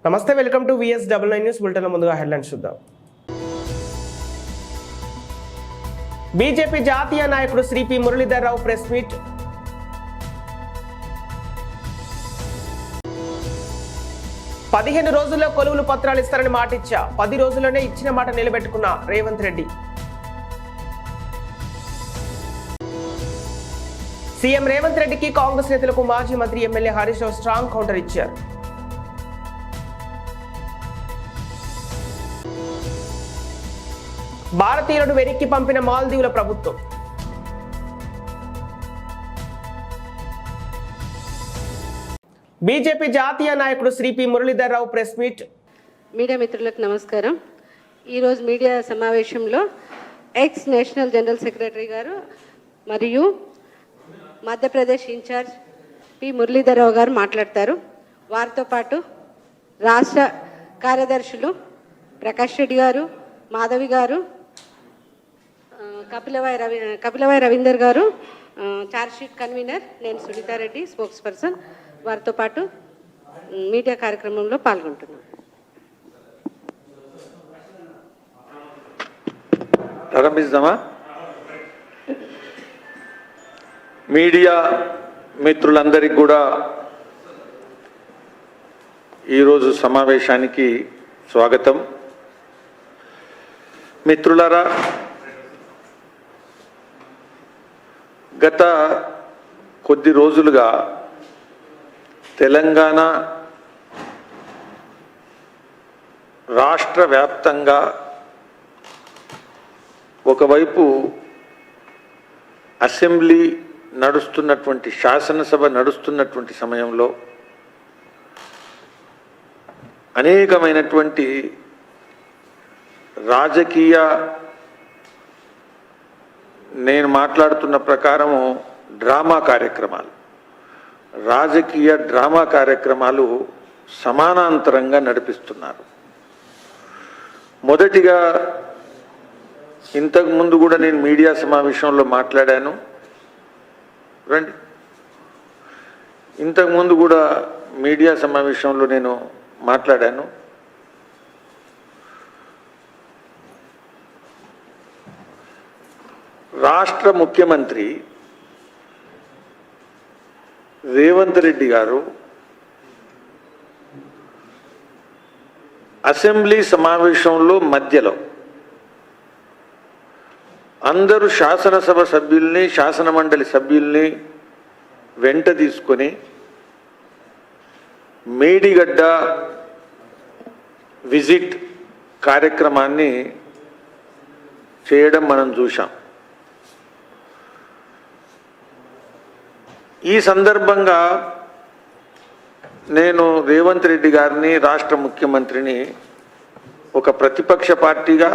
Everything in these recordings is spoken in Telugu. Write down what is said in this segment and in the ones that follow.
నమస్తే, welcome to VS99 news bulletin. ముందుగా హెడ్లైన్స్ చూద్దాం. బీజేపీ జాతీయ నాయకుడు Shri P Muralidhar Rao press meet. "15 రోజుల్లో కొలువులు పత్రాలు ఇస్తారని మాట ఇచ్చా, 10 రోజుల్లోనే ఇచ్చిన మాట నిలబెట్టుకున్న రేవంత్ రెడ్డి." సీఎం రేవంత్ రెడ్డికి కాంగ్రెస్ నేతలకు మాజీ మంత్రి MLA Harish Rao strong counter ఇచ్చారు. భారతీయులను వెనక్కి పంపిన మాల్దీవుల ప్రభుత్వం. బీజేపీ జాతీయ నాయకుడు Shri P Muralidhar Rao press meet. Media మిత్రులకు నమస్కారం. ఈరోజు మీడియా సమావేశంలో ఎక్స్ నేషనల్ జనరల్ సెక్రటరీ గారు మరియు మధ్యప్రదేశ్ ఇన్ఛార్జ్ పి మురళీధర్ రావు గారు మాట్లాడతారు. వారితో పాటు రాష్ట్ర కార్యదర్శులు ప్రకాష్ రెడ్డి గారు, మాధవి గారు, కపిలవాయి రవీందర్ గారు, చార్జ్షీట్ కన్వీనర్, నేను సునీతారెడ్డి స్పోక్స్ పర్సన్, వారితో పాటు మీడియా కార్యక్రమంలో పాల్గొంటున్నాం. ప్రారంభిద్దామా? మీడియా మిత్రులందరికీ కూడా ఈరోజు సమావేశానికి స్వాగతం. మిత్రులారా, గత కొద్ది రోజులుగా తెలంగాణ రాష్ట్ర వ్యాప్తంగా ఒకవైపు అసెంబ్లీ నడుస్తున్నటువంటి, శాసనసభ నడుస్తున్నటువంటి సమయంలో అనేకమైనటువంటి రాజకీయ, నేను మాట్లాడుతున్న ప్రకారము రాజకీయ డ్రామా కార్యక్రమాలు సమానాంతరంగా నడిపిస్తున్నారు. మొదటిగా, ఇంతకుముందు కూడా నేను మీడియా సమావేశంలో మాట్లాడాను. ఇంతకుముందు కూడా మీడియా సమావేశంలో నేను మాట్లాడాను. రాష్ట్ర ముఖ్యమంత్రి రేవంత్ రెడ్డి గారు అసెంబ్లీ సమావేశంలో మధ్యలో అందరూ శాసనసభ సభ్యుల్ని, శాసనమండలి సభ్యుల్ని వెంట తీసుకొని మేడిగడ్డ విజిట్ కార్యక్రమాన్ని చేయడం మనం చూసాం. ఈ సందర్భంగా నేను రేవంత్ రెడ్డి గారిని, రాష్ట్ర ముఖ్యమంత్రిని, ఒక ప్రతిపక్ష పార్టీగా,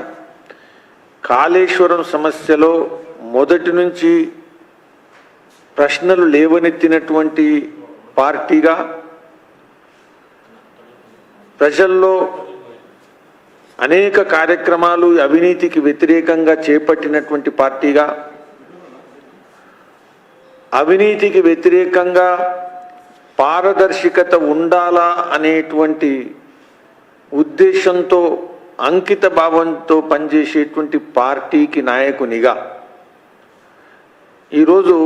కాళేశ్వరం సమస్యలో మొదటి నుంచి ప్రశ్నలు లేవనెత్తినటువంటి పార్టీగా, ప్రజల్లో అనేక కార్యక్రమాలు అవినీతికి వ్యతిరేకంగా చేపట్టినటువంటి పార్టీగా, అవినీతికి వ్యతిరేకంగా పారదర్శకత ఉండాలా అనేటువంటి ఉద్దేశంతో, అంకిత భావంతో పనిచేసేటువంటి పార్టీకి నాయకునిగా ఈరోజు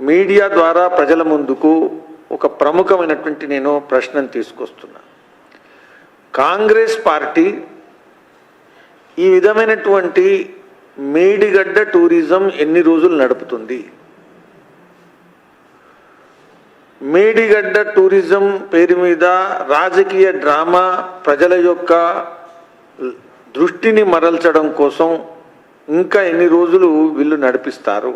మీడియా ద్వారా ప్రజల ముందుకు ఒక ప్రముఖమైనటువంటి నేను ప్రశ్నను తీసుకొస్తున్నా. కాంగ్రెస్ పార్టీ ఈ విధమైనటువంటి మేడిగడ్డ టూరిజం ఎన్ని రోజులు నడుపుతుంది? మేడిగడ్డ టూరిజం పేరు మీద రాజకీయ డ్రామా, ప్రజల యొక్క దృష్టిని మరల్చడం కోసం ఇంకా ఎన్ని రోజులు వీళ్ళు నడిపిస్తారు?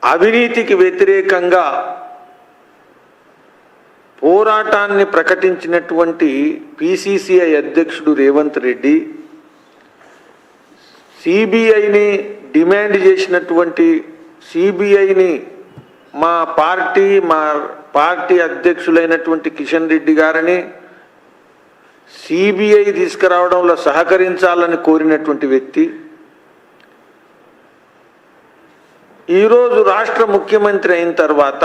అవినీతికి వ్యతిరేకంగా పోరాటాన్ని ప్రకటించినటువంటి PCCI అధ్యక్షుడు రేవంత్ రెడ్డి, సిబిఐని డిమాండ్ చేసినటువంటి సిబిఐని మా పార్టీ అధ్యక్షులైనటువంటి కిషన్ రెడ్డి గారిని సిబిఐ తీసుకురావడంలో సహకరించాలని కోరినటువంటి వ్యక్తి, ఈరోజు రాష్ట్ర ముఖ్యమంత్రి అయిన తర్వాత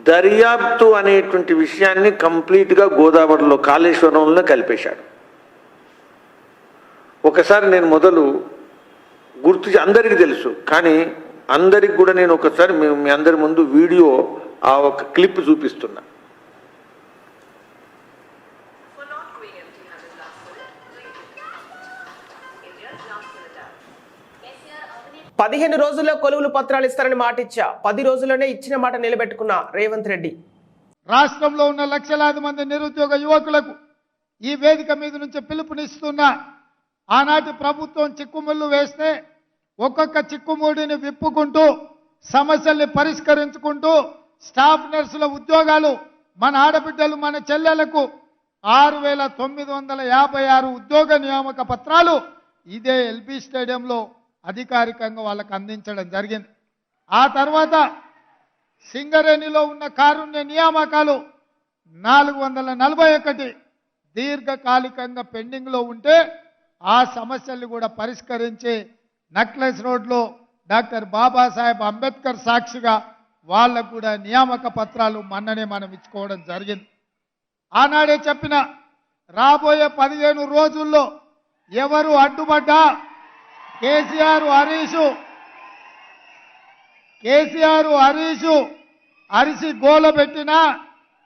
దర్యాప్తు అనేటువంటి విషయాన్ని కంప్లీట్గా గోదావరిలో కాళేశ్వరంలో కలిపేశాడు. ఒకసారి నేను మొదలు అందరికీ తెలుసు, కానీ అందరికి కూడా నేను ఒకసారి మీ అందరి ముందు వీడియో ఆ ఒక క్లిప్ చూపిస్తున్నా. పదిహేను రోజుల్లో కొలువులు పత్రాలు ఇస్తారని మాట ఇచ్చా 10 రోజుల్లోనే ఇచ్చిన మాట నిలబెట్టుకున్న రేవంత్ రెడ్డి. రాష్ట్రంలో ఉన్న లక్షలాది మంది నిరుద్యోగ యువకులకు ఈ వేదిక మీద నుంచి పిలుపునిస్తున్నా. ఆనాటి ప్రభుత్వం చిక్కుముళ్ళు వేస్తే ఒక్కొక్క చిక్కుముడిని విప్పుకుంటూ సమస్యల్ని పరిష్కరించుకుంటూ స్టాఫ్ నర్సుల ఉద్యోగాలు మన ఆడబిడ్డలు మన చెల్లెలకు 6,956 ఉద్యోగ నియామక పత్రాలు ఇదే ఎల్బీ స్టేడియంలో అధికారికంగా వాళ్ళకు అందించడం జరిగింది. ఆ తర్వాత సింగరేణిలో ఉన్న కారుణ్య నియామకాలు 441 దీర్ఘకాలికంగా పెండింగ్లో ఉంటే ఆ సమస్యల్ని కూడా పరిష్కరించి నక్లెస్ రోడ్లో డాక్టర్ బాబాసాహెబ్ అంబేద్కర్ సాక్షిగా వాళ్ళకు కూడా నియామక పత్రాలు మొన్ననే మనం ఇచ్చుకోవడం జరిగింది. ఆనాడే చెప్పిన రాబోయే 15 రోజుల్లో ఎవరు అడ్డుపడ్డా కేసీఆర్ హరీషు అరిసి గోల పెట్టినా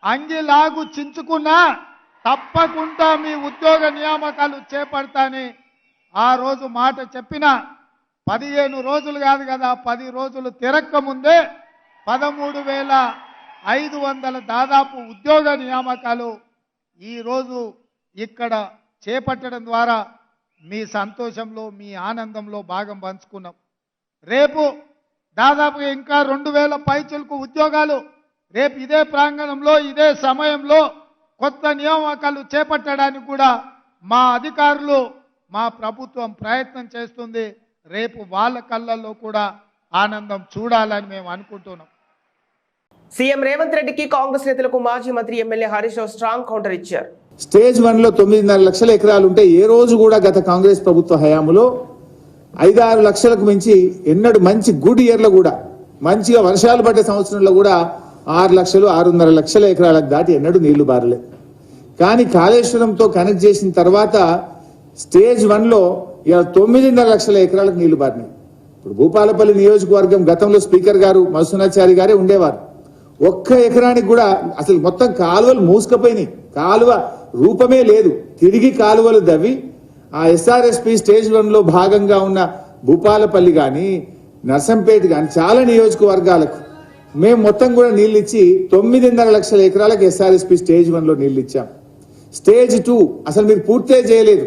అంగిలాగు చించుకున్నా తప్పకుండా మీ ఉద్యోగ నియామకాలు చేపడతాని ఆ రోజు మాట చెప్పిన 15 రోజులు కాదు కదా, 10 రోజులు తిరక్క ముందే 13,500 దాదాపు ఉద్యోగ నియామకాలు ఈరోజు ఇక్కడ చేపట్టడం ద్వారా మీ సంతోషంలో మీ ఆనందంలో భాగం పంచుకున్నాం. రేపు దాదాపుగా ఇంకా 2,000 పైచులకు ఉద్యోగాలు రేపు ఇదే ప్రాంగణంలో ఇదే సమయంలో కొత్త నియామకాలు చేపట్టడానికి కూడా మా అధికారులు మా ప్రభుత్వం ప్రయత్నం చేస్తుంది. రేపు వాళ్ళ కళ్ళల్లో కూడా ఆనందం చూడాలని మేము అనుకుంటున్నాం. సీఎం రేవంత్ రెడ్డికి కాంగ్రెస్ నేతలకు మాజీ మంత్రి MLA Harish Rao strong counter ఇచ్చారు. స్టేజ్ 1లో 9.5 లక్షల ఎకరాలు ఉంటే ఏ రోజు కూడా గత కాంగ్రెస్ ప్రభుత్వ హయాంలో 5-6 లక్షలకు మించి ఎన్నడూ మంచి గుడ్ ఇయర్లో కూడా మంచిగా వర్షాలు పడ్డ సంవత్సరంలో కూడా 6 లక్షలు 6.5 లక్షల ఎకరాలకు దాటి ఎన్నడూ నీళ్లు బారలేదు. కానీ కాళేశ్వరంతో కనెక్ట్ చేసిన తర్వాత స్టేజ్ 1లో 9.5 లక్షల ఎకరాలకు నీళ్లు బారినాయి. ఇప్పుడు భూపాలపల్లి నియోజకవర్గం గతంలో స్పీకర్ గారు మధుసూనాచారి గారే ఉండేవారు. ఒక్క ఎకరానికి కూడా అసలు మొత్తం కాలువలు మూసుకపోయినాయి, కాలువ రూపమే లేదు. తిరిగి కాలువలు దవ్వి ఆ ఎస్ఆర్ఎస్పి స్టేజ్ 1లో భాగంగా ఉన్న భూపాలపల్లి కానీ నర్సంపేట కానీ చాలా నియోజకవర్గాలకు మేము మొత్తం కూడా నీళ్ళు ఇచ్చి 9.5 లక్షల ఎకరాలకు ఎస్ఆర్ఎస్పి స్టేజ్ 1లో నీళ్ళు ఇచ్చాం. స్టేజ్ 2 అసలు మీరు పూర్తే చేయలేదు,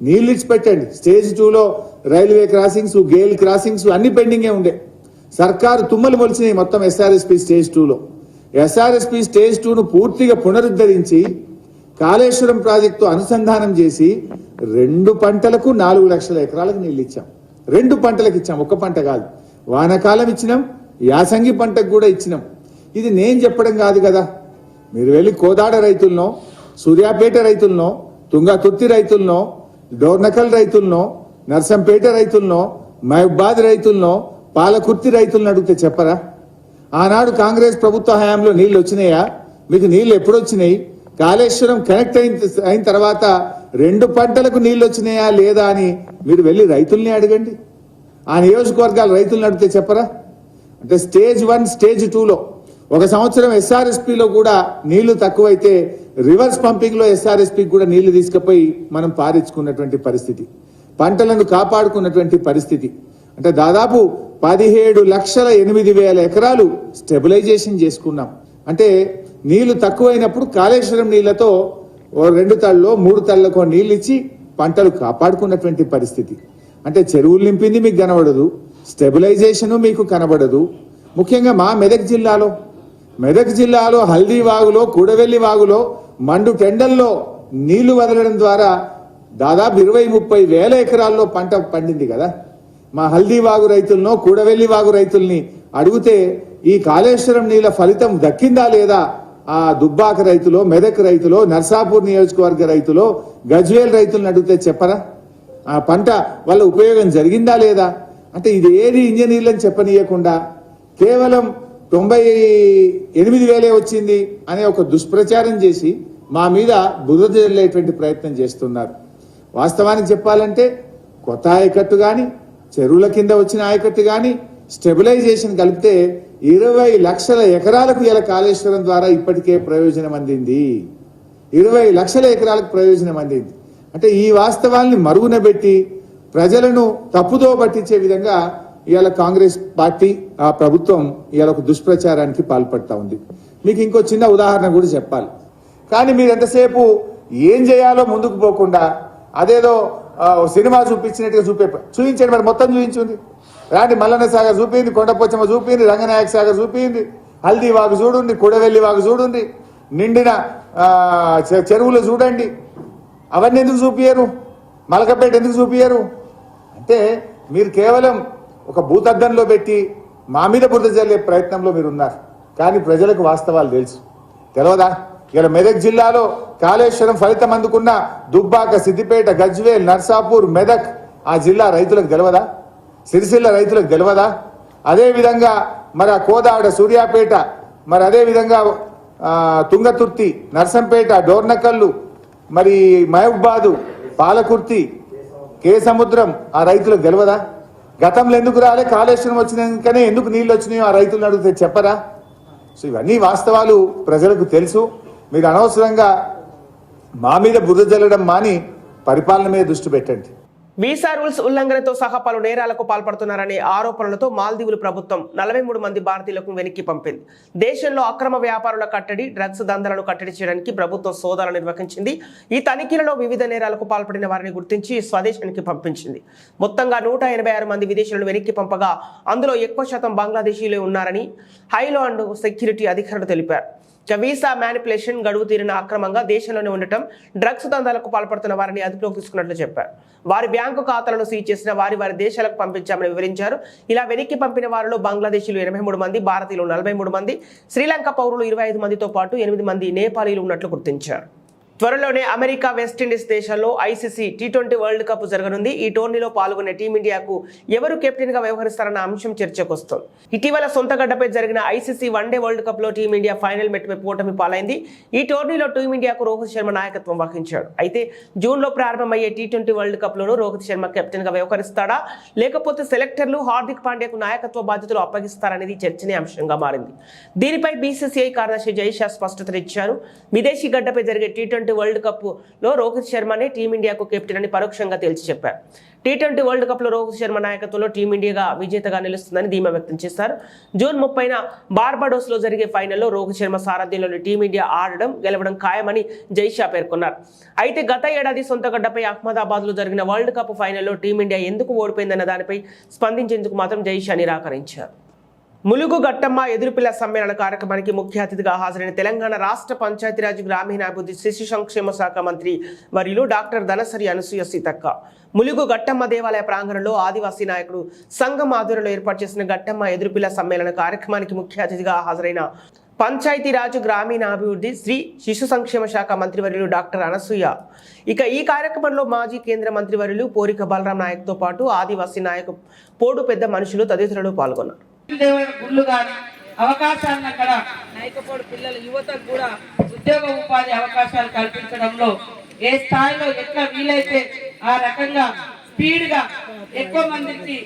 నీళ్ళు ఇచ్చి పెట్టండి. స్టేజ్ 2లో రైల్వే క్రాసింగ్స్, గేల్ క్రాసింగ్స్ అన్ని పెండింగే ఉండే. సర్కారు తుమ్మలు మొలిచినాయి మొత్తం ఎస్ఆర్ఎస్పి స్టేజ్ 2లో. ఎస్ఆర్ఎస్పి స్టేజ్ 2ను పూర్తిగా పునరుద్ధరించి కాళేశ్వరం ప్రాజెక్టు అనుసంధానం చేసి 2 పంటలకు 4 లక్షల ఎకరాలకు నీళ్ళు ఇచ్చాం. 2 పంటలకు ఇచ్చాం, ఒక్క పంట కాదు. వానాకాలం ఇచ్చినాం, యాసంగి పంటకు కూడా ఇచ్చినాం. ఇది నేను చెప్పడం కాదు కదా, మీరు వెళ్ళి కోదాడ రైతులను, సూర్యాపేట రైతులను, తుంగతుర్తి రైతులను, డోర్నకల్ రైతులను, నర్సంపేట రైతులను, మహబాద్ రైతులను, పాలకుర్తి రైతులను అడిగితే చెప్పరా? ఆనాడు కాంగ్రెస్ ప్రభుత్వ హయాంలో నీళ్లు వచ్చినాయా? మీకు నీళ్లు ఎప్పుడు వచ్చినాయి? కాళేశ్వరం కనెక్ట్ అయిన తర్వాత 2 పంటలకు నీళ్లు వచ్చినాయా లేదా అని మీరు వెళ్ళి రైతుల్ని అడగండి. ఆ నియోజకవర్గాల రైతులను అడిగితే చెప్పరా? అంటే స్టేజ్ 1 స్టేజ్ 2లో ఒక సంవత్సరం ఎస్ఆర్ఎస్పిలో కూడా నీళ్లు తక్కువైతే రివర్స్ పంపింగ్ లో ఎస్ఆర్ఎస్పి కూడా నీళ్లు తీసుకుపోయి మనం పారించుకున్నటువంటి పరిస్థితి, పంటలను కాపాడుకున్నటువంటి పరిస్థితి. అంటే దాదాపు 17,08,000 ఎకరాలు స్టెబిలైజేషన్ చేసుకున్నాం. అంటే నీళ్లు తక్కువైనప్పుడు కాళేశ్వరం నీళ్లతో 2 తళ్ళలో 3 తళ్ళకో నీళ్ళు ఇచ్చి పంటలు కాపాడుకున్నటువంటి పరిస్థితి. అంటే చెరువులు నింపింది మీకు కనబడదు, స్టెబిలైజేషన్ మీకు కనబడదు. ముఖ్యంగా మా మెదక్ జిల్లాలో హల్దీ వాగులో, కూడవెల్లి వాగులో మండు టెండల్లో నీళ్లు వదలడం ద్వారా దాదాపు 20-30 వేల ఎకరాల్లో పంట పండింది కదా. మా హల్దీ వాగు రైతులను, కూడవెల్లి వాగు రైతుల్ని అడిగితే ఈ కాళేశ్వరం నీళ్ల ఫలితం దక్కిందా లేదా ఆ దుబ్బాక రైతులో, మెదక్ రైతులో, నర్సాపూర్ నియోజకవర్గ రైతులో, గజ్వేల్ రైతులను అడిగితే చెప్పరా? ఆ పంట వల్ల ఉపయోగం జరిగిందా లేదా? అంటే ఇది ఏది ఇంజనీర్లను చెప్పనీయకుండా కేవలం 98,000 వచ్చింది అనే ఒక దుష్ప్రచారం చేసి మా మీద బురద జల్లేటువంటి ప్రయత్నం చేస్తున్నారు. వాస్తవానికి చెప్పాలంటే కొత్త ఆయకట్టు కానీ చెరువుల కింద వచ్చిన ఆయకట్టు కానీ స్టెబిలైజేషన్ కలిపితే 20 లక్షల ఎకరాలకు ఇలా కాళేశ్వరం ద్వారా ఇప్పటికే ప్రయోజనం అందింది. 20 లక్షల ఎకరాలకు ప్రయోజనం అందింది. అంటే ఈ వాస్తవాల్ని మరుగున పెట్టి ప్రజలను తప్పుదో పట్టించే విధంగా ఇవాళ కాంగ్రెస్ పార్టీ ఆ ప్రభుత్వం ఇవాళ ఒక దుష్ప్రచారానికి పాల్పడతా ఉంది. మీకు ఇంకో చిన్న ఉదాహరణ కూడా చెప్పాలి. కానీ మీరు ఎంతసేపు ఏం చేయాలో ముందుకు పోకుండా అదేదో సినిమా చూపించినట్టుగా చూపించండి. మరి మొత్తం చూపించింది. రాండి, మల్లన్న సాగర్ చూపింది, కొండపోచమ్మ చూపింది, రంగనాయక సాగర్ చూపింది, హల్దీ వాగు చూడండి, కుడవెల్లి వాగు చూడండి, నిండిన చెరువులు చూడండి. అవన్నీ ఎందుకు చూపించరు? మలకపేట ఎందుకు చూపించరు? అంటే మీరు కేవలం ఒక భూతద్దంలో పెట్టి మా మీద బురద జల్లే ప్రయత్నంలో మీరు ఉన్నారు. కానీ ప్రజలకు వాస్తవాలు తెలుసు. తెలియదా? ఇలా మెదక్ జిల్లాలో కాళేశ్వరం ఫలితం అందుకున్న దుబ్బాక, సిద్దిపేట, గజ్వేల్, నర్సాపూర్, మెదక్ ఆ జిల్లా రైతులకు తెలియదా? సిరిసిల్ల రైతులకు తెలియదా? అదేవిధంగా మరి ఆ కోదాడ, సూర్యాపేట, మరి అదేవిధంగా తుంగతుర్తి, నర్సంపేట, డోర్నకల్లు, మరి మహబూబాదు, పాలకుర్తి, కేసముద్రం ఆ రైతులకు తెలియదా? గతంలో ఎందుకు రాలే? కాళేశ్వరం వచ్చినాకనే ఎందుకు నీళ్ళు వచ్చినాయో ఆ రైతులను అడిగితే చెప్పరా? సో ఇవన్నీ వాస్తవాలు ప్రజలకు తెలుసు. మీరు అనవసరంగా మా మీద బురద జల్లడం మాని పరిపాలన మీద దృష్టి పెట్టండి. వీసా రూల్స్ ఉల్లంఘనతో సహా పలు నేరాలకు పాల్పడుతున్నారనే ఆరోపణలతో మాల్దీవులు ప్రభుత్వం 43 మంది భారతీయులకు వెనక్కి పంపింది. దేశంలో అక్రమ వ్యాపారుల కట్టడి, డ్రగ్స్ దందాలను కట్టడి చేయడానికి ప్రభుత్వం సోదాలు నిర్వహించింది. ఈ తనిఖీలలో వివిధ నేరాలకు పాల్పడిన వారిని గుర్తించి స్వదేశానికి పంపించింది. మొత్తంగా 186 మంది విదేశీయులను వెనక్కి పంపగా అందులో ఎక్కువ శాతం బంగ్లాదేశీయులే ఉన్నారని హైలో అండ్ సెక్యూరిటీ అధికారులు తెలిపారు. వీసా మ్యానిపులేషన్, గడువు తీరిన అక్రమంగా దేశంలోనే ఉండటం, డ్రగ్స్ దందాలకు పాల్పడుతున్న వారిని అదుపులోకి తీసుకున్నట్లు చెప్పారు. వారి బ్యాంకు ఖాతాలను సీజ్ చేసిన వారి దేశాలకు పంపించామని వివరించారు. ఇలా వెనక్కి పంపిన వారిలో బంగ్లాదేశీలు 83 మంది, భారతీయులు 43 మంది, శ్రీలంక పౌరులు 25 మందితో పాటు 8 మంది నేపాలీలు ఉన్నట్లు గుర్తించారు. త్వరలోనే అమెరికా, వెస్టిండీస్ దేశాల్లో ఐసీసీ T20 వరల్డ్ కప్ జరగనుంది. ఈ టోర్నీలో పాల్గొనే టీమిండియాకు ఎవరు కెప్టెన్ గా వ్యవహరిస్తారన్న అంశం చర్చకొస్తోంది. ఇటీవల సొంత గడ్డపై జరిగిన ఐసీసీ వన్డే వరల్డ్ కప్ లో టీమిండియా ఫైనల్ మెట్పై ఓటమి పాలైంది. ఈ టోర్నీలో టీమిండియాకు రోహిత్ శర్మ నాయకత్వం వహించాడు. అయితే జూన్ లో ప్రారంభమయ్యే T20 వరల్డ్ కప్ లోనూ రోహిత్ శర్మ కెప్టెన్ గా వ్యవహరిస్తాడా, లేకపోతే సెలెక్టర్లు హార్దిక్ పాండ్యాకు నాయకత్వ బాధ్యతలు అప్పగిస్తారనేది చర్చనీయాంశంగా మారింది. దీనిపై బీసీసీఐ కార్యదర్శి జైషా స్పష్టతనిచ్చారు. విదేశీ గడ్డపై జరిగే T20 వరల్డ్ కప్ లో రోహిత్ శర్మనే టీమిండియాకు కెప్టెన్ అని పరోక్షంగా తేల్చి చెప్పారు. T20 వరల్డ్ కప్ లో రోహిత్ శర్మ నాయకత్వంలో టీమిండియాగా విజేతగా నిలుస్తుందని ధీమా వ్యక్తం చేశారు. జూన్ 30న బార్బడోస్ లో జరిగే ఫైనల్లో రోహిత్ శర్మ సారథ్యంలోని టీమిండియా గెలవడం ఖాయమని జైషా పేర్కొన్నారు. అయితే గత ఏడాది సొంత గడ్డపై అహ్మదాబాద్ లో జరిగిన వరల్డ్ కప్ ఫైనల్లో టీమిండియా ఎందుకు ఓడిపోయిందన్న దానిపై స్పందించేందుకు మాత్రం జైషా నిరాకరించారు. ములుగు గట్టమ్మ ఎదురుపిల్ల సమ్మేళన కార్యక్రమానికి ముఖ్య అతిథిగా హాజరైన తెలంగాణ రాష్ట్ర పంచాయతీరాజ్ గ్రామీణాభివృద్ధి శిశు సంక్షేమ శాఖ మంత్రి వర్యులు డాక్టర్ ధనసరి అనసూయ సీతక్క ములుగు గట్టమ్మ దేవాలయ ప్రాంగణంలో ఆదివాసీ నాయకుడు సంఘం ఆధ్వర్యంలో ఏర్పాటు చేసిన గట్టమ్మ ఎదురుపిల్ల సమ్మేళన కార్యక్రమానికి ముఖ్య అతిథిగా హాజరైన పంచాయతీరాజ్ గ్రామీణాభివృద్ధి శ్రీ శిశు సంక్షేమ శాఖ మంత్రివర్యులు డాక్టర్ అనసూయ. ఇక ఈ కార్యక్రమంలో మాజీ కేంద్ర మంత్రివర్యులు పోరిక బలరాం నాయక్తో పాటు ఆదివాసీ నాయకు పోడు పెద్ద మనుషులు తదితరులు పాల్గొన్నారు. గుళ్ళు కానీ అవకాశాలను అక్కడ నాయకపోడు పిల్లల యువతకు కూడా ఉద్యోగ ఉపాధి అవకాశాలు కల్పించడంలో ఏ స్థాయిలో ఎట్లా వీలైతే ఆ రకంగా స్పీడ్ గా ఎక్కువ మందికి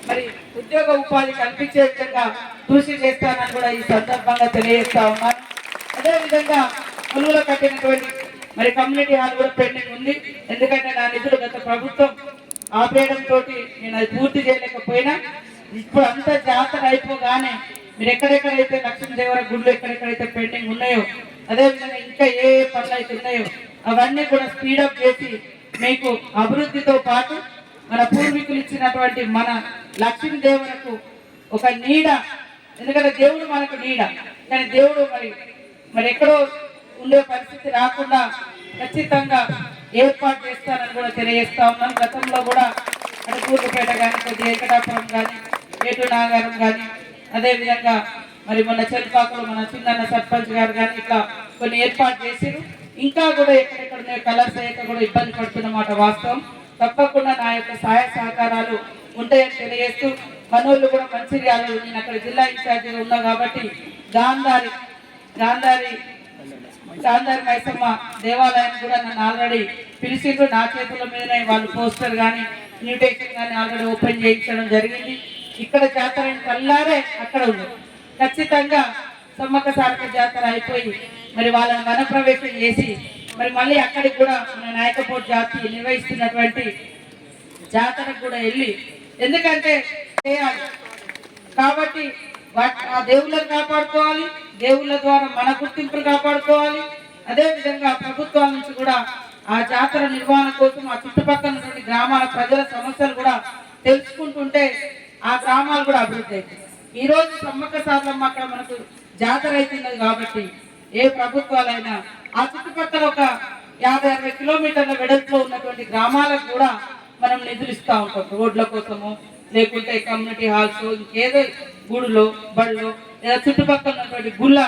మరి ఉద్యోగ ఉపాధి కల్పించే విధంగా కృషి చేస్తానని కూడా ఈ సందర్భంగా తెలియజేస్తా ఉన్నాను. అదేవిధంగా ములుగులో కట్టినటువంటి మరి కమ్యూనిటీ హాల్ కూడా పెండింగ్ ఉంది. ఎందుకంటే నా నిధులు గత ప్రభుత్వం ఆపేయడంతో నేను అది పూర్తి చేయలేకపోయినా ఇప్పుడు అంత జాతర అయిపోగానే మీరు ఎక్కడెక్కడైతే లక్ష్మీదేవర గుళ్ళు ఎక్కడెక్కడైతే పెండింగ్ ఉన్నాయో, అదేవిధంగా ఇంకా ఏ పనులు అయితే ఉన్నాయో అవన్నీ కూడా స్పీడప్ చేసి మీకు అభివృద్ధితో పాటు మన పూర్వీకులు ఇచ్చినటువంటి మన లక్ష్మీదేవరకు ఒక నీడ, ఎందుకంటే దేవుడు మనకు నీడ, కానీ దేవుడు మరి ఎక్కడో ఉండే పరిస్థితి రాకుండా ఖచ్చితంగా ఏర్పాటు చేస్తానని కూడా తెలియజేస్తా ఉన్నాను. గతంలో కూడా అటు కూర్పుపేట కానీ, కొద్ది వెంకటాపురం కానీ, ఏటు నాగారం కానీ, అదేవిధంగా మరి మొన్న చెల్పాకులు మన చిన్న సర్పంచ్ గారు కానీ ఇట్లా కొన్ని ఏర్పాటు చేసిరు. ఇంకా కూడా ఎక్కడెక్కడ కలర్స్ అయ్యాక కూడా ఇబ్బంది పడుతున్నమాట వాస్తవం. తప్పకుండా నా యొక్క సహాయ సహకారాలు ఉంటాయని తెలియజేస్తూ మనోళ్ళు కూడా మంచిర్యాలలో, నేను అక్కడ జిల్లా ఇన్ఛార్జిగా ఉన్నా కాబట్టి గాంధారి మైసమ్మ దేవాలయం కూడా నన్ను ఆల్రెడీ పిలిచిండ్రు. నా చేతుల మీదనే వాళ్ళు పోస్టర్ కానీ ఇన్విటేషన్ కానీ ఆల్రెడీ ఓపెన్ చేయించడం జరిగింది. ఇక్కడ జాతర కల్లారే అక్కడ ఉంది. ఖచ్చితంగా సమ్మక్క సారక్క జాతర అయిపోయి మరి వాళ్ళని వనప్రవేశం చేసి మరి మళ్ళీ అక్కడికి కూడా మన నాయకపోటు జాతి నిర్వహిస్తున్నటువంటి జాతరకు కూడా వెళ్ళి, ఎందుకంటే చేయాలి కాబట్టి ఆ దేవుళ్ళని కాపాడుకోవాలి, దేవుళ్ళ ద్వారా మన గుర్తింపును కాపాడుకోవాలి. అదేవిధంగా ప్రభుత్వాల నుంచి కూడా ఆ జాతర నిర్వహణ కోసం ఆ చుట్టుపక్కల ఉన్నటువంటి గ్రామాల ప్రజల సమస్యలు కూడా తెలుసుకుంటుంటే ఆ గ్రామాలు కూడా అభివృద్ధి అవుతాయి. ఈ రోజు సమ్మక్క సారలమ్మ అక్కడ మనకు జాతర అవుతున్నది కాబట్టి ఏ ప్రభుత్వాలైనా ఆ చుట్టుపక్కల ఒక 50-60 కిలోమీటర్ల వెడల్పులో ఉన్నటువంటి గ్రామాలకు కూడా మనం నిధులు ఇస్తూ ఉంటాం, రోడ్ల కోసము, లేకుంటే కమ్యూనిటీ హాల్స్, ఇంకేదో గుడులో బళ్ళు లేదా చుట్టుపక్కల ఉన్నటువంటి గుళ్ళ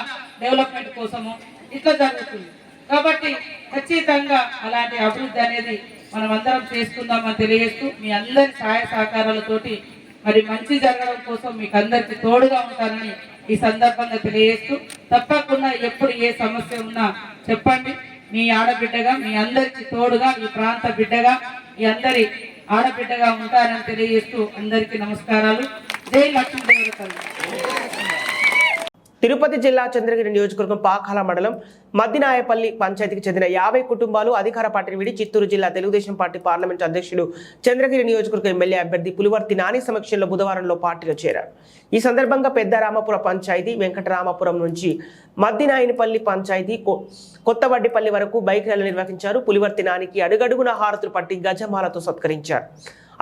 డెవలప్మెంట్ కోసము ఇట్లా జరుగుతుంది. కాబట్టి ఖచ్చితంగా అలాంటి అభివృద్ధి అనేది మనం అందరం చేసుకుందామని తెలియజేస్తూ మీ అందరి సహాయ సహకారాలతోటి మరి మంచి జరగడం కోసం మీకు అందరికి తోడుగా ఉంటానని ఈ సందర్భంగా తెలియజేస్తూ, తప్పకుండా ఎప్పుడు ఏ సమస్య ఉన్నా చెప్పండి. మీ ఆడబిడ్డగా మీ అందరికి తోడుగా ఈ ప్రాంత బిడ్డగా ఈ అందరి ఆడబిడ్డగా ఉంటారని తెలియజేస్తూ అందరికీ నమస్కారాలు. జై లక్ష్మీదేవి తల్లి. తిరుపతి జిల్లా చంద్రగిరి నియోజకవర్గం పాకాల మండలం మద్దినాయపల్లి పంచాయతీకి చెందిన 50 కుటుంబాలు అధికార పార్టీని విడి చిత్తూరు జిల్లా తెలుగుదేశం పార్టీ పార్లమెంట్ అధ్యక్షుడు చంద్రగిరి నియోజకవర్గ ఎమ్మెల్యే అభ్యర్థి పులివర్తి నాని సమక్షంలో బుధవారంలో పార్టీలో చేరారు. ఈ సందర్భంగా పెద్ద రామపురం పంచాయతీ, వెంకటరామపురం నుంచి మద్దినాయనపల్లి పంచాయతీ, కొత్తవడ్డిపల్లి వరకు బైక్ ర్యాలీ నిర్వహించారు. పులివర్తి నానికి అడుగడుగున హారతులు పట్టి గజమాలతో సత్కరించారు.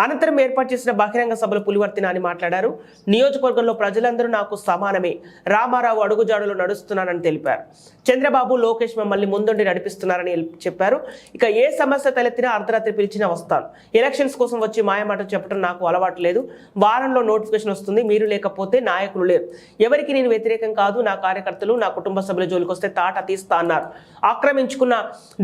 అనంతరం ఏర్పాటు చేసిన బహిరంగ సభలో పులివర్తి నాని మాట్లాడారు. నియోజకవర్గంలో ప్రజలందరూ నాకు సమానమే, రామారావు అడుగుజాడులో నడుస్తున్నానని తెలిపారు. చంద్రబాబు, లోకేష్ మమ్మల్ని ముందుండి నడిపిస్తున్నారని చెప్పారు. ఇక ఏ సమస్య తలెత్తినా అర్ధరాత్రి పిలిచినా వస్తాను. ఎలక్షన్స్ కోసం వచ్చి మాయమాటలు చెప్పడం నాకు అలవాటు లేదు. వారంలో నోటిఫికేషన్ వస్తుంది, మీరు లేకపోతే నాయకులు లేరు. ఎవరికి నేను వ్యతిరేకం కాదు. నా కార్యకర్తలు, నా కుటుంబ సభ్యుల జోలికి వస్తే తాట తీస్తా అన్నారు. ఆక్రమించుకున్న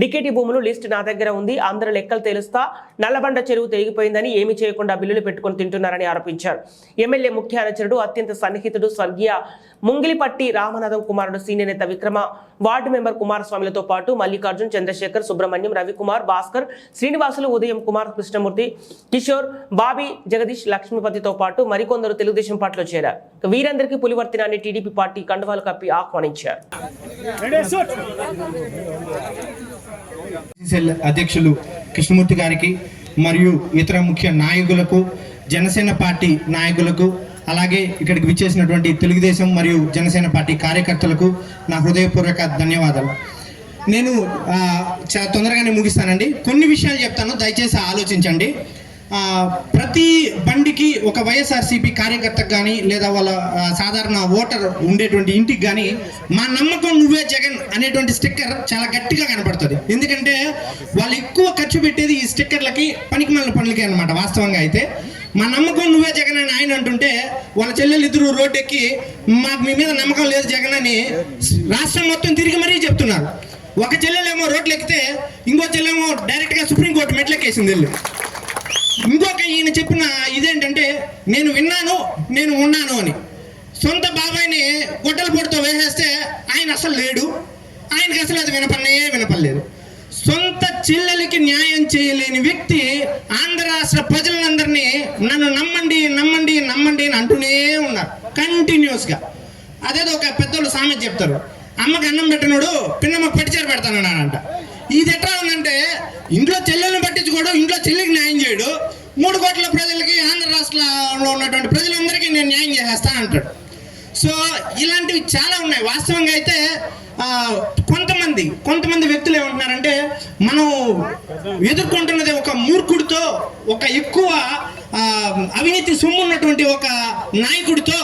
డికేటీ భూములు లిస్ట్ నా దగ్గర ఉంది. అందరూ లెక్కలు తేలుస్తా. నల్లబండ చెరువు తెగిపోయిందని ఏమీ చేయకుండా బిల్లులు పెట్టుకుని తింటున్నారని ఆరోపించారు. ఎమ్మెల్యే ముఖ్య అనుచరుడు, అత్యంత సన్నిహితుడు, స్వర్గీయ ముంగిలిపట్టి రామనాథం కుమారుడు, సీనియర్ నేత విక్రమ, వార్డు మెంబర్ కుమారస్వామిలతో పాటు మల్లికార్జున్, చంద్రశేఖర్, సుబ్రహ్మణ్యం, రవికుమార్, భాస్కర్, శ్రీనివాసులు, ఉదయం కుమార్, కృష్ణమూర్తి, కిషోర్, బాబీ, జగదీష్, లక్ష్మీపతితో పాటు మరికొందరు తెలుగుదేశం పార్టీలో చేరారు. వీరందరికీ పులివర్తి నాని టీడీపీ పార్టీ కండువాలు కప్పి ఆహ్వానించారు. అధ్యక్షులు కృష్ణమూర్తి గారికి మరియు ఇతర ముఖ్య నాయకులకు, జనసేన పార్టీ నాయకులకు, అలాగే ఇక్కడికి విచ్చేసినటువంటి తెలుగుదేశం మరియు జనసేన పార్టీ కార్యకర్తలకు నా హృదయపూర్వక ధన్యవాదాలు. నేను చాలా తొందరగానే ముగిస్తానండి. కొన్ని విషయాలు చెప్తాను, దయచేసి ఆలోచించండి. ప్రతి బండికి ఒక వైఎస్ఆర్సీపీ కార్యకర్తకు కానీ లేదా వాళ్ళ సాధారణ ఓటర్ ఉండేటువంటి ఇంటికి కానీ మా నమ్మకం నువ్వే జగన్ అనేటువంటి స్టిక్కర్ చాలా గట్టిగా కనపడుతుంది. ఎందుకంటే వాళ్ళు ఎక్కువ ఖర్చు పెట్టేది ఈ స్టిక్కర్లకి, పనికిమాలిన పనులకి అనమాట. వాస్తవంగా అయితే మా నమ్మకం నువ్వే జగన్ అని ఆయన అంటుంటే వాళ్ళ చెల్లెలు ఇద్దరు రోడ్డు ఎక్కి మాకు మీ మీద నమ్మకం లేదు జగన్ అని రాష్ట్రం మొత్తం తిరిగి మరీ చెప్తున్నారు. ఒక చెల్లెలేమో రోడ్లు ఎక్కితే ఇంకో చెల్లెమో డైరెక్ట్గా సుప్రీంకోర్టు మెట్లెక్కేసింది వెళ్ళి. ఇంకొక ఈయన చెప్పిన ఇదేంటంటే నేను విన్నాను, నేను ఉన్నాను అని. సొంత బాబాయిని గొడ్డల పొడితో వేసేస్తే ఆయన అసలు లేడు, ఆయనకి అసలు అది వినపడలేదు. సొంత చెల్లెలకి న్యాయం చేయలేని వ్యక్తి ఆంధ్ర రాష్ట్ర ప్రజలందరినీ నన్ను నమ్మండి నమ్మండి నమ్మండి అని అంటూనే ఉన్నారు కంటిన్యూస్గా. అదేదో ఒక పెద్దోళ్ళు సామెత చెప్తారు, అమ్మకి అన్నం పెట్టినోడు పిన్నమ్మకు పట్టిచేరు పెడతానన్నాడంట. ఇది ఎట్లా ఉందంటే ఇంట్లో చెల్లెల్ని పట్టించుకోడు, ఇంట్లో చెల్లికి న్యాయం చేయడు, 3 కోట్ల ప్రజలకి ఆంధ్ర రాష్ట్రంలో ఉన్నటువంటి ప్రజలందరికీ నేను న్యాయం చేసేస్తా అంటాడు. సో ఇలాంటివి చాలా ఉన్నాయి. వాస్తవంగా అయితే కొంతమంది వ్యక్తులు ఏమంటున్నారంటే మనం ఎదుర్కొంటున్నది ఒక మూర్ఖుడితో, ఒక ఎక్కువ అవినీతి సొమ్ము ఉన్నటువంటి ఒక నాయకుడితో.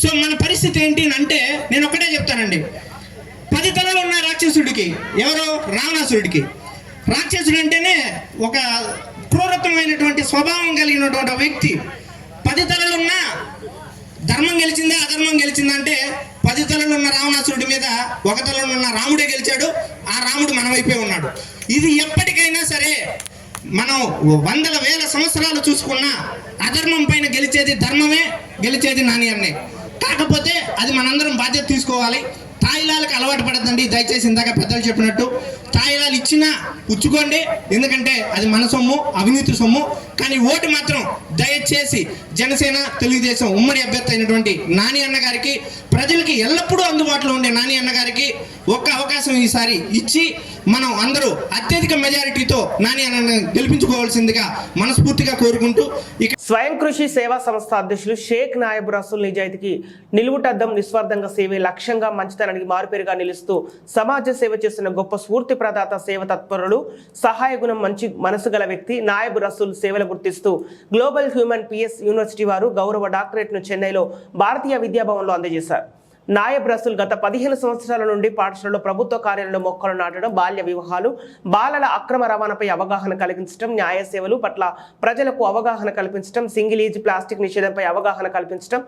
సో మన పరిస్థితి ఏంటి అంటే నేను ఒకటే చెప్తానండి, 10 తలలు ఉన్న రాక్షసుడికి, ఎవరో రావణాసురుడికి. రాక్షసుడు అంటేనే ఒక క్రూరత్వమైనటువంటి స్వభావం కలిగినటువంటి వ్యక్తి. 10 తలలున్నా ధర్మం గెలిచిందా అధర్మం గెలిచిందా అంటే 10 తలలున్న రావణాసురుడి మీద 1 తలలున్న రాముడే గెలిచాడు. ఆ రాముడు మన వైపే ఉన్నాడు. ఇది ఎప్పటికైనా సరే మనం వందల వేల సంవత్సరాలు చూసుకున్నా అధర్మం పైన గెలిచేది ధర్మమే, గెలిచేది నాని అన్నే. కాకపోతే అది మనందరం బాధ్యత తీసుకోవాలి. తాయిలాలకు అలవాటు పడద్దండి. దయచేసి ఇందాక పెద్దలు చెప్పినట్టు తాయిలాలు ఇచ్చినా పుచ్చుకోండి, ఎందుకంటే అది మన సొమ్ము, అవినీతి సొమ్ము. కానీ ఓటు మాత్రం దయచేసి జనసేన తెలుగుదేశం ఉమ్మడి అభ్యర్థి అయినటువంటి నాని అన్న గారికి, ప్రజలకి ఎల్లప్పుడూ అందుబాటులో ఉండే నాని అన్న గారికి ఒక్క అవకాశం ఈసారి ఇచ్చి మనం అందరూ అత్యధిక మెజారిటీతో నాని అన్న గెలిపించుకోవాల్సిందిగా మనస్ఫూర్తిగా కోరుకుంటూ స్వయం కృషి సేవా సంస్థ అధ్యక్షులు షేక్ నాయబ్ రసూల్ నిజాయితీకి నిలువుటద్దం, నిస్వార్థంగా సేవే లక్ష్యంగా మంచితనానికి మారుపేరుగా నిలుస్తూ సమాజ సేవ చేస్తున్న గొప్ప స్ఫూర్తి ప్రదాత, సేవ తత్పరుడు, సహాయ గుణం, మంచి మనసు గల వ్యక్తి నాయబ్ రసూల్ సేవలు గుర్తిస్తూ గ్లోబల్ హ్యూమన్ పీస్ యూనివర్సిటీ వారు గౌరవ డాక్టరేట్ను చెన్నైలో భారతీయ విద్యాభవన్లో అందజేశారు. నాయబ్ రసూల్ గత 15 సంవత్సరాల నుండి పాఠశాలలో, ప్రభుత్వ కార్యాలయంలో మొక్కలు నాటడం, బాల్య వివాహాలు, బాలల అక్రమ రవాణాపై అవగాహన కలిగించడం, న్యాయ సేవలు పట్ల ప్రజలకు అవగాహన కల్పించడం, సింగిల్ యూజ్ ప్లాస్టిక్ నిషేధంపై అవగాహన కల్పించడం,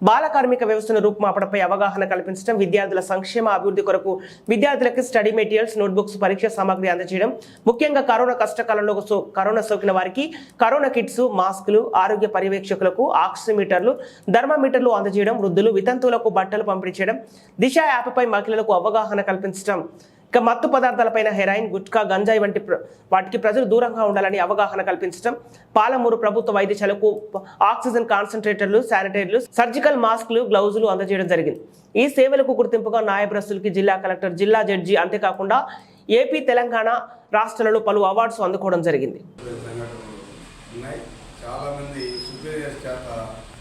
బాల కార్మిక వ్యవస్థను రూపుమాపడంపై అవగాహన కల్పించడం, విద్యార్థుల సంక్షేమ అభివృద్ధి కొరకు విద్యార్థులకు స్టడీ మెటీరియల్స్, నోట్బుక్స్, పరీక్ష సామాగ్రి అందజేయడం, ముఖ్యంగా కరోనా కష్టకాలంలో కరోనా సోకిన వారికి కరోనా కిట్స్, మాస్కులు, ఆరోగ్య పర్యవేక్షకులకు ఆక్సిమీటర్లు, థర్మామీటర్లు అందజేయడం, వృద్ధులు, వితంతువులకు బట్టలు పంపిణీ చేయడం, దిశ యాప్పై మహిళలకు అవగాహన కల్పించడం, ఇక మత్తు పదార్థాలపైన హెరాయిన్, గుట్కా, గంజాయి వంటి వాటికి ప్రజలు దూరంగా ఉండాలని అవగాహన కల్పించడం, పాలమూరు ప్రభుత్వ వైద్యశాలకు ఆక్సిజన్ కాన్సన్ట్రేటర్లు, శానిటైజర్లు, సర్జికల్ మాస్కులు, గ్లౌజులు అందజేయడం జరిగింది. ఈ సేవలకు గుర్తింపుగా నాయబ్ రసూల్కి జిల్లా కలెక్టర్, జిల్లా జడ్జి, అంతేకాకుండా ఏపీ, తెలంగాణ రాష్ట్రాలలో పలు అవార్డ్స్ అందుకోవడం జరిగింది. చాలా మంది సుపీరియర్స్ చేత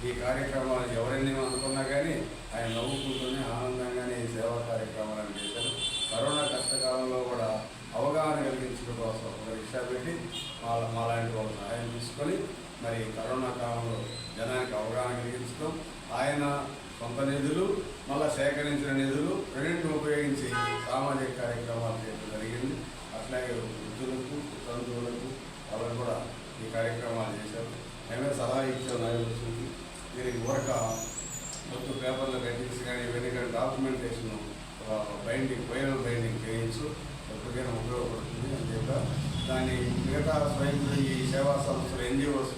ఈ కార్యక్రమాలు ఎవరైనా అనుకున్నా కానీ ఆయన నవ్వుకుంటూనే ఆనందంగానే ఈ సేవా కార్యక్రమాలను చేశారు. కరోనా కష్టకాలంలో కూడా అవగాహన కలిగించడం కోసం ఒక రిక్షా పెట్టి మాలాంటి ఒక సహాయం తీసుకొని మరి కరోనా కాలంలో జనానికి అవగాహన కలిగించడం, ఆయన సొంత నిధులు మళ్ళీ సేకరించిన నిధులు రెండింటిని ఉపయోగించి సామాజిక కార్యక్రమాలు చేయడం జరిగింది. అట్లాగే వృద్ధులకు, తంతువులకు వాళ్ళు కూడా ఈ కార్యక్రమాలు చేశారు. మేమే సలహా ఇచ్చాం నాయకులకి, దీనికి ఊరక మొత్తం పేపర్లో కట్టించి కానీ ఇవన్నీ కానీ డాక్యుమెంటేషన్ బైండింగ్, వైరల్ బైండింగ్ చేయించు, ఎప్పటికైనా ఉపయోగపడుతుంది అని చెప్పి దాన్ని మిగతా స్వయం ఈ సేవా సంస్థలు, ఎన్జిఓస్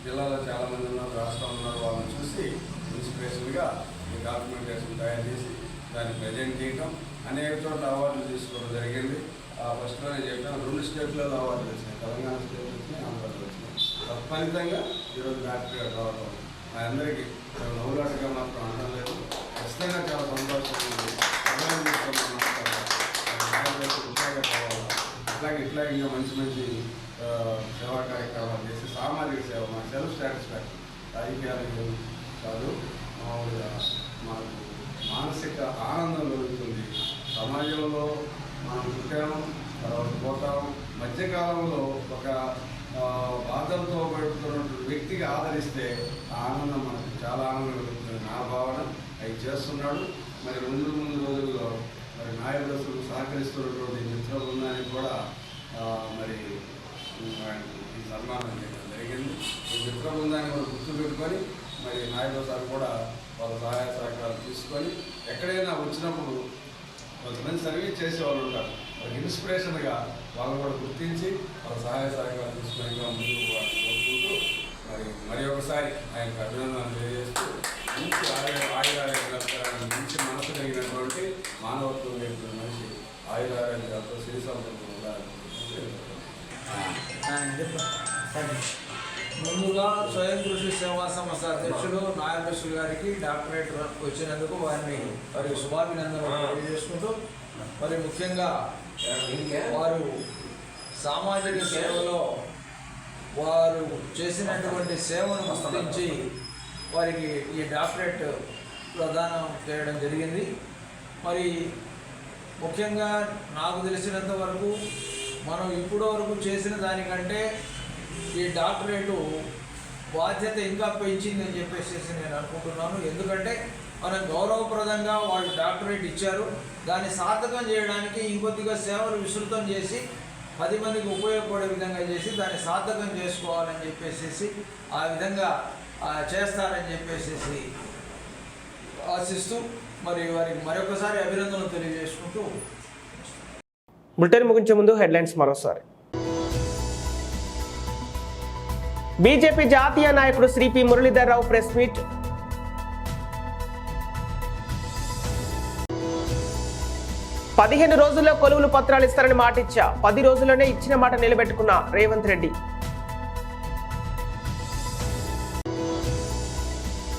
జిల్లాలో చాలామంది ఉన్నారు, రాష్ట్రంలో ఉన్నారు, వాళ్ళని చూసి ఇన్స్పిరేషన్గా ఈ డాక్యుమెంటేషన్ తయారు చేసి దాన్ని ప్రజెంట్ చేయడం, అనేక చోట్ల అవార్డులు తీసుకోవడం జరిగింది. ఫస్ట్లోనే చెప్పాను, 2 స్టేట్లలో అవార్డులు వచ్చినాయి, తెలంగాణ స్టేట్ వచ్చినాయి, ఆంధ్రప్రదేశ్ వచ్చినాయి. తత్ఫలితంగా ఈరోజు డాక్టర్గా రావడం మా అందరికీ నవ్వులాటగా మాత్రం అనడం లేదు, ఖచ్చితంగా చాలా సంతోషంగా ఉంది. ఇట్లా ఇంకా మంచి మంచి సేవా కార్యక్రమాలు చేసి సామాజిక సేవ, మా సెల్ఫ్ సాటిస్ఫాక్షన్, రాజకీయాలు కాదు, మామూలుగా మాకు మానసిక ఆనందం కలుగుతుంది. సమాజంలో మనం పుట్టాము, తర్వాత పోతాము. మధ్యకాలంలో ఒక బాధలతో పడుతున్నటువంటి వ్యక్తికి ఆదరిస్తే ఆ ఆనందం మనకు చాలా ఆనందం కలుగుతుంది. నా భావన అవి చేస్తున్నాడు. మరి ముందు రోజుల్లో మరి నాయబ్ రసూల్ సహకరిస్తున్నటువంటి మిత్ర బృందానికి కూడా మరి ఈ సన్మానం చేయడం జరిగింది. ఈ మిత్ర బృందాన్ని మనం గుర్తుపెట్టుకొని మరి నాయబ్ రసూల్ కూడా వాళ్ళ సహాయ సహకారాలు తీసుకొని ఎక్కడైనా వచ్చినప్పుడు కొంతమంది సర్వీస్ చేసేవాళ్ళు ఉంటారు, వాళ్ళకి ఇన్స్పిరేషన్గా వాళ్ళు కూడా గుర్తించి వాళ్ళ సహాయ సహకారాలు తీసుకొని ముందుకు కోరుకుంటూ మరి ఒకసారి ఆయనకు అభినందనలు తెలియజేస్తూ మంచి ఆయురారోగ్యాలను మంచి మనసు కలిగినటువంటి మానవత్వం లేని మనిషి ఆయురారోగ్యాలతో సిరి సంపదలు ఉండాలని. ముందుగా స్వయం కృషి సేవా సంస్థ అధ్యక్షుడు నాయబ్ రసూల్ గారికి డాక్టరేట్ వచ్చినందుకు వారిని శుభాభినందనలు తెలియజేసుకుంటూ, మరి ముఖ్యంగా వారు సామాజిక సేవలో వారు చేసినటువంటి సేవను గుర్తించి వారికి ఈ డాక్టరేట్ ప్రదానం చేయడం జరిగింది. మరి ముఖ్యంగా నాకు తెలిసినంత వరకు మనం ఇప్పటి వరకు చేసిన దానికంటే ఈ డాక్టరేటు బాధ్యత ఇంకా పెంచిందని చెప్పేసి నేను అనుకుంటున్నాను. ఎందుకంటే మనం గౌరవప్రదంగా వాళ్ళు డాక్టరేట్ ఇచ్చారు, దాన్ని సార్థకం చేయడానికి ఇంకొద్దిగా సేవలు విస్తృతం చేసి 10 మందికి ఉపయోగపడే విధంగా చేసి దాన్ని సార్థకం చేసుకోవాలని చెప్పేసి ఆ విధంగా చేస్తారని చెప్పేసి ఆశిస్తూ మరి వారికి మరొకసారి అభినందనలు తెలియజేసుకుంటూ బులెటిన్ ముగించే ముందు హెడ్లైన్స్ మరోసారి. బీజేపీ జాతీయ నాయకుడు Shri P Muralidhar Rao press meet. "15 రోజుల్లో కొలువులు పత్రాలు ఇస్తారని మాట ఇచ్చా, 10 రోజుల్లోనే ఇచ్చిన మాట నిలబెట్టుకున్న రేవంత్ రెడ్డి.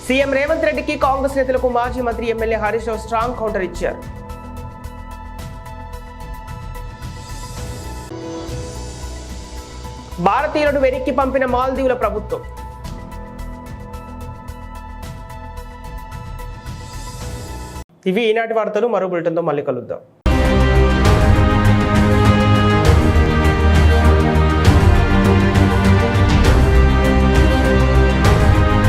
సీఎం రేవంత్ రెడ్డికి కాంగ్రెస్ నేతలకు మాజీ మంత్రి MLA Harish Rao strong counter ఇచ్చారు. భారతీయులను వెనక్కి పంపిన మాల్దీవుల ప్రభుత్వం. ఇవి ఈనాటి వార్తలు. మరో బులెటిన్తో మళ్ళీ కలుద్దాం.